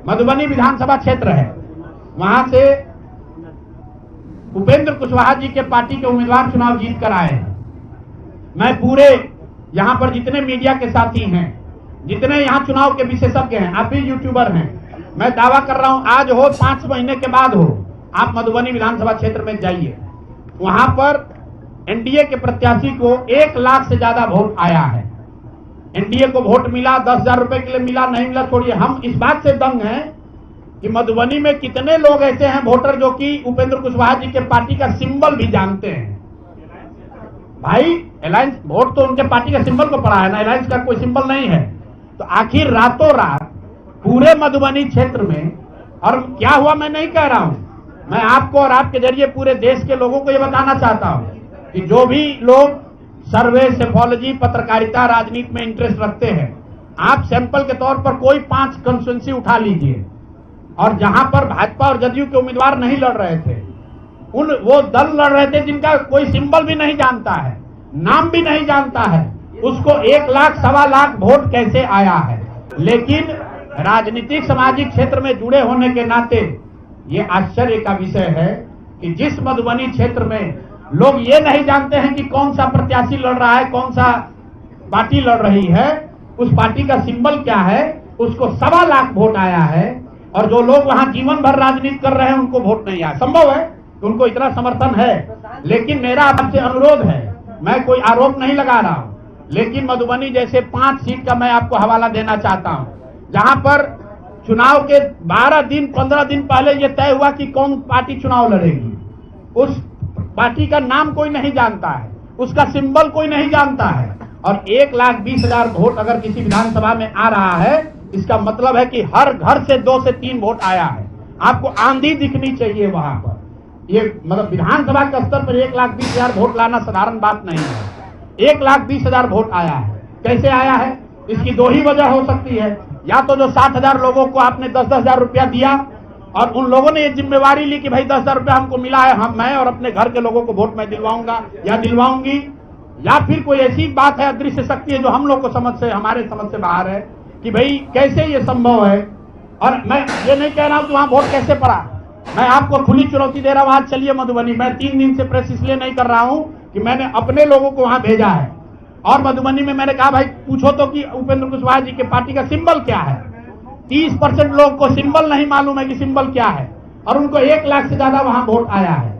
मधुबनी विधानसभा क्षेत्र है, वहां से उपेंद्र कुशवाहा जी के पार्टी के उम्मीदवार चुनाव जीत कर आए हैं। मैं पूरे यहां पर जितने मीडिया के साथी हैं, जितने यहां चुनाव के विशेषज्ञ हैं, आप भी यूट्यूबर हैं, मैं दावा कर रहा हूं आज हो 5 महीने के बाद हो, आप मधुबनी विधानसभा क्षेत्र में जाइए, वहां पर एनडीए के प्रत्याशी को 1 लाख से ज्यादा वोट आया है। एनडीए को वोट मिला, 10,000 रुपए के लिए मिला, नहीं मिला छोड़िए, हम इस बात से दंग हैं कि मधुबनी में कितने लोग ऐसे हैं वोटर जो कि उपेंद्र कुशवाहा जी के पार्टी का सिंबल भी जानते हैं। भाई अलायंस वोट तो उनके पार्टी का सिंबल को पड़ा है ना, अलायंस का कोई सिंबल नहीं है। तो आखिर रातों रात पूरे मधुबनी क्षेत्र में, और क्या हुआ मैं नहीं कह रहा हूं, मैं आपको और आपके जरिए पूरे देश के लोगों को यह बताना चाहता हूं कि जो भी लोग सर्वे, सेफोलॉजी, पत्रकारिता, राजनीति में इंटरेस्ट रखते हैं, आप सैंपल के तौर पर कोई 5 कंस्टिट्यूएंसी उठा लीजिए, और जहां पर भाजपा और जदयू के उम्मीदवार नहीं लड़ रहे थे, वो दल लड़ रहे थे जिनका कोई सिंबल भी नहीं जानता है, नाम भी नहीं जानता है, उसको 1 लाख, 1.25 लाख वोट कैसे आया है। लेकिन राजनीतिक सामाजिक क्षेत्र में जुड़े होने के नाते ये आश्चर्य का विषय है कि जिस मधुबनी क्षेत्र में लोग ये नहीं जानते हैं कि कौन सा प्रत्याशी लड़ रहा है, कौन सा पार्टी लड़ रही है, उस पार्टी का सिंबल क्या है, उसको 1.25 लाख वोट आया है। और जो लोग वहां जीवन भर राजनीति कर रहे हैं उनको वोट नहीं आया। संभव है कि उनको इतना समर्थन है, लेकिन मेरा आपसे अनुरोध है, मैं कोई आरोप नहीं लगा रहा हूं, लेकिन मधुबनी जैसे 5 सीट का मैं आपको हवाला देना चाहता हूं, जहां पर चुनाव के 12 दिन 15 दिन पहले यह तय हुआ कि कौन पार्टी चुनाव लड़ेगी, उस पार्टी का नाम कोई नहीं जानता है, उसका सिंबल कोई नहीं जानता है, और 1,20,000 वोट अगर किसी विधानसभा में आ रहा है, इसका मतलब है कि हर घर से 2 से 3 वोट आया है। आपको आंधी दिखनी चाहिए वहां पर। ये मतलब विधानसभा के स्तर पर 1,20,000 वोट लाना साधारण बात नहीं है। 1,20,000 वोट आया है। कैसे आया है? इसकी 2 ही वजह हो सकती है। या तो जो 60,000 लोगों को आपने 10,000 रुपया दिया और उन लोगों ने ये जिम्मेवारी ली कि भाई 10,000 रुपया हमको मिला है, मैं और अपने घर के लोगों को वोट मैं दिलवाऊंगा या दिलवाऊंगी, या फिर कोई ऐसी बात है, अदृश्य शक्ति है जो हम लोग को हमारे समझ से बाहर है कि भाई कैसे ये संभव है। और मैं ये नहीं कह रहा हूं कि वहां वोट कैसे पड़ा, मैं आपको खुली चुनौती दे रहा हूं, आज चलिए मधुबनी। मैं 3 दिन से प्रेस इसलिए नहीं कर रहा हूं कि मैंने अपने लोगों को वहां भेजा है, और मधुबनी में मैंने कहा भाई पूछो तो कि उपेंद्र कुशवाहा जी के पार्टी का सिंबल क्या है। 30% लोग को सिंबल नहीं मालूम है कि सिंबल क्या है, और उनको 1 लाख से ज्यादा वहां वोट आया है।